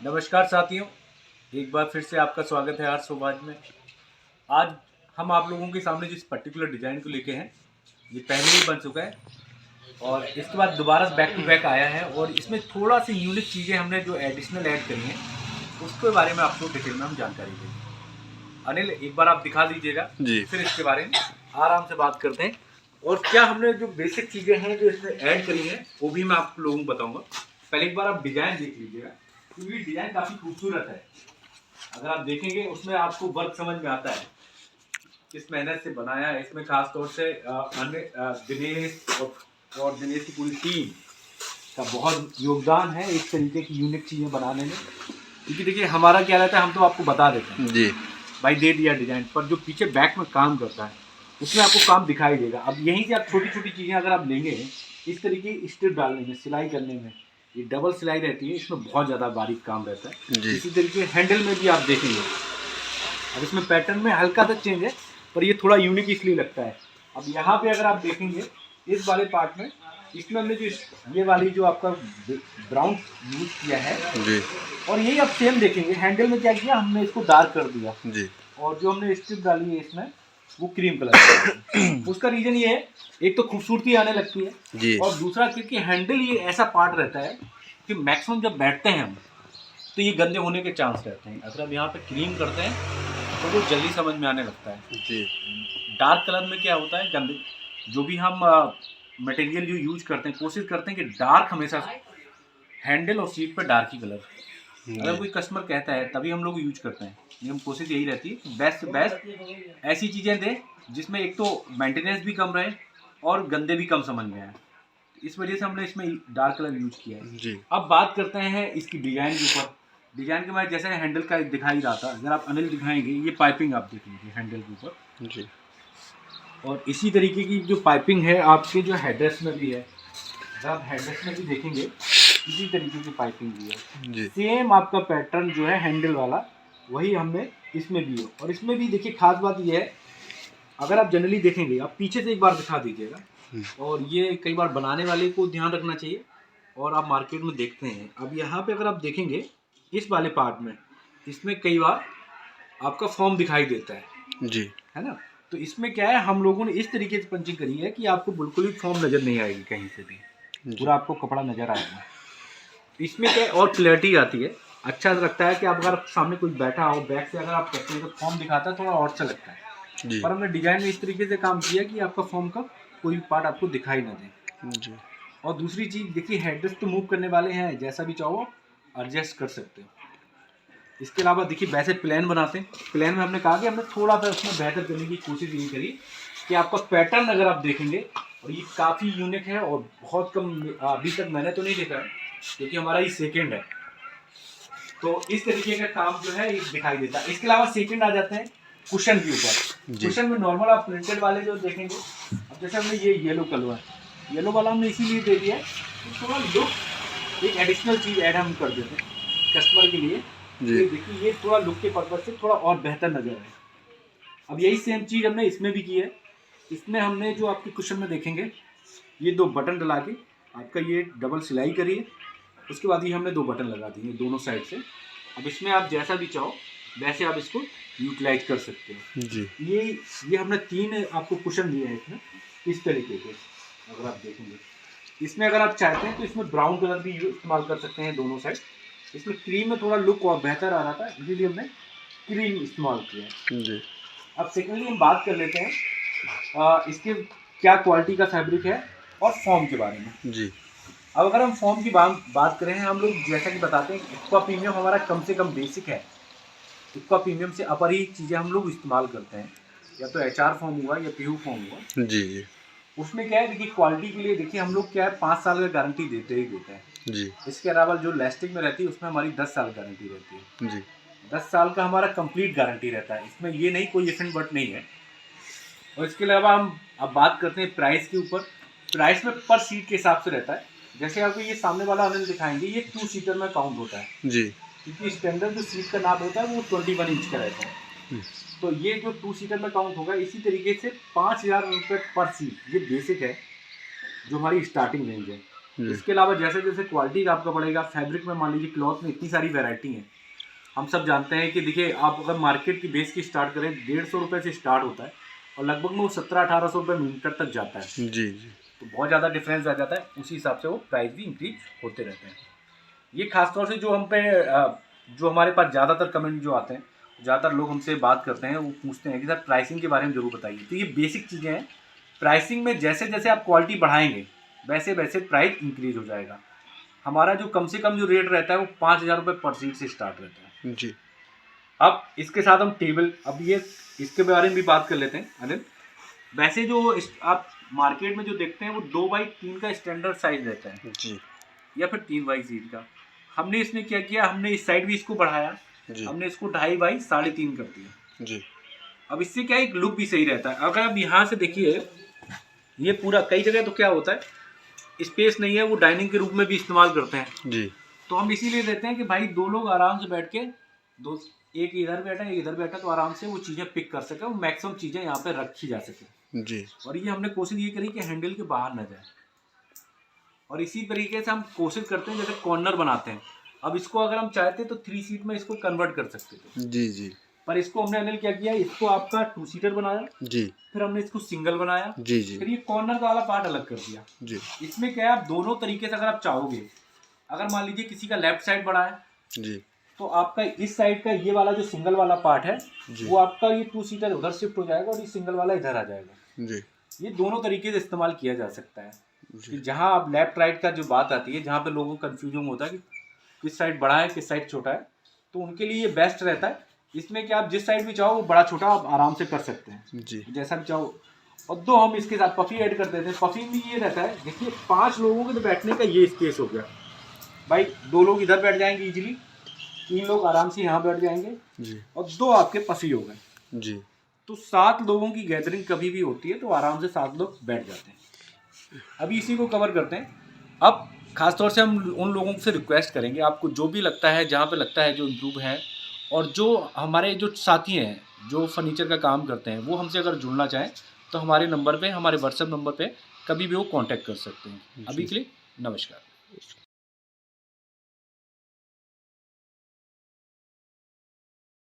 नमस्कार साथियों, एक बार फिर से आपका स्वागत है हर्ष सोबाज में। आज हम आप लोगों के सामने जिस पर्टिकुलर डिज़ाइन को लेके हैं, ये पहले ही बन चुका है और इसके बाद दोबारा बैक टू बैक आया है और इसमें थोड़ा सी यूनिक चीज़ें हमने जो एडिशनल ऐड करी हैं, उसके बारे में आपको डिटेल में हम जानकारी देंगे। अनिल, एक बार आप दिखा दीजिएगा, जी। फिर इसके बारे में आराम से बात करते हैं और क्या हमने जो बेसिक चीज़ें हैं जो इसमें ऐड करी हैं, वो भी मैं आप लोगों को बताऊँगा। पहले एक बार आप डिज़ाइन देख लीजिएगा, क्योंकि डिज़ाइन काफ़ी खूबसूरत है। अगर आप देखेंगे उसमें आपको वर्क समझ में आता है, किस मेहनत से बनाया है। इसमें खास तौर से दिनेश और दिनेश की पूरी टीम का बहुत योगदान है इस तरीके की यूनिक चीज़ें बनाने में। क्योंकि देखिए हमारा क्या रहता है, हम तो आपको बता देते हैं जी। भाई दे दिया डिज़ाइन, पर जो पीछे बैक में काम करता है उसमें आपको काम दिखाई देगा। अब यहीं से आप छोटी छोटी चीज़ें अगर आप लेंगे, इस तरीके की स्ट्रिप डालने में, सिलाई करने में, ये डबल सिलाई रहती है, इसमें बहुत ज़्यादा बारीक काम रहता है। जी। इसी तरीके हैंडल में भी आप देखेंगे, अब इसमें पैटर्न में हल्का सा चेंज है, पर ये थोड़ा यूनिक इसलिए लगता है। अब यहाँ पे अगर आप देखेंगे इस वाले पार्ट में, इसमें हमने जो ये वाली जो आपका ब्राउन यूज किया है जी। और यही आप सेम देखेंगे हैंडल में क्या किया, हमने इसको डार्क कर दिया जी। और जो हमने स्ट्रिप डाली है इसमें वो क्रीम कलर का। उसका रीजन ये है, एक तो खूबसूरती आने लगती है जी। और दूसरा क्योंकि हैंडल ये ऐसा पार्ट रहता है कि मैक्सिमम जब बैठते हैं हम तो ये गंदे होने के चांस रहते हैं। अगर आप यहाँ पे क्रीम करते हैं तो वो जल्दी समझ में आने लगता है। जी। डार्क कलर में क्या होता है, गंदे जो भी हम मटेरियल जो यूज करते हैं, कोशिश करते हैं कि डार्क हमेशा हैंडल और सीट पे डार्क ही कलर। अगर कोई कस्टमर कहता है तभी हम लोग यूज करते हैं। ये हम कोशिश यही रहती है कि बेस्ट से बेस्ट ऐसी चीज़ें दें जिसमें एक तो मेंटेनेंस भी कम रहे और गंदे भी कम समझ में आए। इस वजह से हमने इसमें डार्क कलर यूज किया है। जी। अब बात करते हैं इसकी डिजाइन के ऊपर। डिजाइन के मैं जैसे हैंडल का दिखाई रहा था, अगर आप अनिल दिखाएंगे, ये पाइपिंग आप देख लीजिए हैंडल के ऊपर, जी। और इसी तरीके की जो पाइपिंग है आपके जो हेडरेस्ट में भी है। अगर आप हेडरेस्ट में भी देखेंगे इसी तरीके की पाइपिंग भी है। जी। सेम आपका पैटर्न जो है हैंडल वाला वही हमने इसमें भी है। और इसमें भी देखिए खास बात ये है, अगर आप जनरली देखेंगे, आप पीछे से एक बार दिखा दीजिएगा, और ये कई बार बनाने वाले को ध्यान रखना चाहिए और आप मार्केट में देखते हैं। अब यहाँ पे अगर आप देखेंगे इस वाले पार्ट में, इसमें कई बार आपका फॉर्म दिखाई देता है ना। तो इसमें क्या है, हम लोगों ने इस तरीके से पंचिंग करी है कि आपको बिल्कुल भी फॉर्म नज़र नहीं आएगी कहीं से भी, पूरा आपको कपड़ा नज़र आएगा। इसमें क्या है, और क्लैरिटी आती है, अच्छा लगता है कि आप अगर सामने कोई बैठा हो, बैक से अगर आप करते हैं तो फॉर्म दिखाता है, थोड़ा और अच्छा लगता है। जी। पर हमने डिजाइन में इस तरीके से काम किया कि आपका फॉर्म का कोई भी पार्ट आपको दिखाई ना दे। जी। और दूसरी चीज़ देखिए, हेडरेस्ट तो मूव करने वाले हैं, जैसा भी चाहो एडजस्ट कर सकते हो। इसके अलावा देखिए वैसे प्लान बनाते हैं, प्लान में हमने कहा कि हमने थोड़ा सा उसमें बेहतर करने की कोशिश यही करी कि आपका पैटर्न अगर आप देखेंगे, और ये काफ़ी यूनिक है और बहुत कम अभी तक मैंने तो नहीं देखा है, क्योंकि हमारा ये सेकेंड है। तो इस तरीके का काम जो है ये दिखाई देता है। इसके अलावा सेकेंड आ जाते हैं कुशन के ऊपर। कुशन में नॉर्मल आप प्रिंटेड वाले जो देखेंगे, अब जैसे हमने ये येलो कलर है, येलो वाला हमने इसीलिए दे दिया है कि थोड़ा लुक, एक एडिशनल चीज़ ऐड हम कर देते हैं कस्टमर के लिए। देखिए ये थोड़ा लुक के पर्पज से थोड़ा और बेहतर नजर आए। अब यही सेम चीज़ हमने इसमें भी की है। इसमें हमने जो आपके कुशन में देखेंगे, ये दो बटन डला के आपका ये डबल सिलाई करी है। उसके बाद ये हमने दो बटन लगा दिए दोनों साइड से। अब इसमें आप जैसा भी चाहो वैसे आप इसको यूटिलाइज कर सकते हो। जी। ये हमने तीन आपको कुशन दिए हैं इसमें इस तरीके के। अगर आप देखेंगे इसमें, अगर आप चाहते हैं तो इसमें ब्राउन कलर भी इस्तेमाल कर सकते हैं दोनों साइड। इसमें क्रीम में थोड़ा लुक और बेहतर आ रहा था, इसीलिए हमने क्रीम इस्तेमाल किया। जी। अब सेकेंडली हम बात कर लेते हैं इसके क्या क्वालिटी का फैब्रिक है और फॉर्म के बारे में। जी। अब अगर हम फॉर्म की बात करें, हम लोग जैसा कि बताते हैं इक्वा प्रीमियम हमारा कम से कम बेसिक है। इक्वा प्रीमियम से अपर ही चीज़ें हम लोग इस्तेमाल करते हैं, या तो HR फॉर्म हुआ या PU फॉर्म हुआ। जी। जी। उसमें क्या है, देखिए क्वालिटी के लिए देखिए हम लोग क्या है 5 साल का गारंटी देते ही देते हैं। जी। इसके अलावा जो लास्टिक में रहती है उसमें हमारी 10 साल गारंटी रहती है। जी। 10 साल का हमारा कंप्लीट गारंटी रहता है, इसमें ये नहीं कोई इफ एंड बट नहीं है। और इसके अलावा हम अब बात करते हैं प्राइस के ऊपर। प्राइस में पर सीट के हिसाब से रहता है। जैसे आपको ये सामने वाला अनिल दिखाएंगे, ये 2 सीटर में काउंट होता है। जी। क्योंकि स्टैंडर्ड जो सीट का नाप होता है वो 21 इंच का रहता है। तो ये जो 2 सीटर में काउंट होगा, इसी तरीके से 5,000 रुपये पर सीट, ये बेसिक है जो हमारी स्टार्टिंग रेंज है। इसके अलावा जैसे जैसे क्वालिटी का आपका बढ़ेगा, फैब्रिक में मान लीजिए क्लॉथ में इतनी सारी वैरायटी है। हम सब जानते हैं कि देखिए आप अगर मार्केट की बेस की स्टार्ट करें 150 रुपये से स्टार्ट होता है और लगभग में वो 1700-1800 रुपये मीटर तक जाता है। जी जी। तो बहुत ज़्यादा डिफरेंस आ जाता है, उसी हिसाब से वो प्राइस भी इंक्रीज होते रहते हैं। ये खासतौर से जो हम पे जो हमारे पास ज़्यादातर कमेंट जो आते हैं, ज़्यादातर लोग हमसे बात करते हैं, वो पूछते हैं कि सर प्राइसिंग के बारे में ज़रूर बताइए। तो ये बेसिक चीज़ें हैं, प्राइसिंग में जैसे जैसे आप क्वालिटी बढ़ाएंगे वैसे वैसे प्राइस इंक्रीज हो जाएगा। हमारा जो कम से कम जो रेट रहता है वो 5000 रुपये पर सीट से स्टार्ट रहता है जी। अब इसके साथ हम टेबल, अब ये इसके बारे में भी बात कर लेते हैं अनिल। वैसे जो आप मार्केट में जो देखते हैं वो 2x3 का स्टैंडर्ड साइज रहता है जी। या फिर 3x3 का। हमने इसमें क्या किया, हमने इस साइड भी इसको बढ़ाया, हमने इसको 2.5x3.5 कर दिया जी। अब इससे क्या एक लुक भी सही रहता है। अगर आप यहाँ से देखिए, ये पूरा कई जगह तो क्या होता है स्पेस नहीं है, वो डाइनिंग के रूप में भी इस्तेमाल करते हैं जी। तो हम इसीलिए देते हैं कि भाई दो लोग आराम से बैठ के, दो एक इधर बैठा एक इधर बैठा तो आराम से वो चीज़ें पिक कर सके, वो मैक्सिमम चीज़ें यहाँ पे रखी जा सके जी। और ये हमने कोशिश ये करी कि हैंडल के बाहर ना जाए। और इसी तरीके से हम कोशिश करते हैं, जैसे कॉर्नर बनाते हैं, अब इसको अगर हम चाहते तो 3 सीट में इसको कन्वर्ट कर सकते थे जी जी। पर इसको हमने अनिल क्या किया, इसको आपका 2 सीटर बनाया जी। फिर हमने इसको सिंगल बनाया जी जी। फिर ये कॉर्नर वाला पार्ट अलग कर दिया जी। इसमें क्या है, आप दोनों तरीके से अगर आप चाहोगे, अगर मान लीजिए किसी का लेफ्ट साइड बड़ा है जी तो आपका इस साइड का ये वाला जो सिंगल वाला पार्ट है वो आपका ये 2 सीटर उधर शिफ्ट हो जाएगा और ये सिंगल वाला इधर आ जाएगा जी। ये दोनों तरीके से इस्तेमाल किया जा सकता है कि जहाँ आप लेफ्ट राइट का जो बात आती है, जहाँ पे लोगों को कन्फ्यूजन होता है कि किस साइड बड़ा है किस साइड छोटा है, तो उनके लिए ये बेस्ट रहता है। इसमें कि आप जिस साइड भी चाहो वो बड़ा छोटा आप आराम से कर सकते हैं जी। जैसा भी चाहो। और दो हम इसके साथ पफी ऐड कर देते हैं। पफी में ये रहता है, देखिए 5 लोगों के तो बैठने का ये स्पेस हो गया भाई, 2 लोग इधर बैठ जाएंगे इजीली, 3 लोग आराम से यहाँ बैठ जाएंगे जी। और 2 आपके पफी हो गए जी। तो 7 लोगों की गैदरिंग कभी भी होती है तो आराम से 7 लोग बैठ जाते हैं। अभी इसी को कवर करते हैं। अब खासतौर से हम उन लोगों से रिक्वेस्ट करेंगे, आपको जो भी लगता है, जहाँ पे लगता है जो इम्प्रूव है, और जो हमारे जो साथी हैं जो फर्नीचर का काम करते हैं वो हमसे अगर जुड़ना चाहें तो हमारे नंबर पे, हमारे व्हाट्सएप नंबर पे कभी भी वो कांटेक्ट कर सकते हैं। अभी के लिए नमस्कार।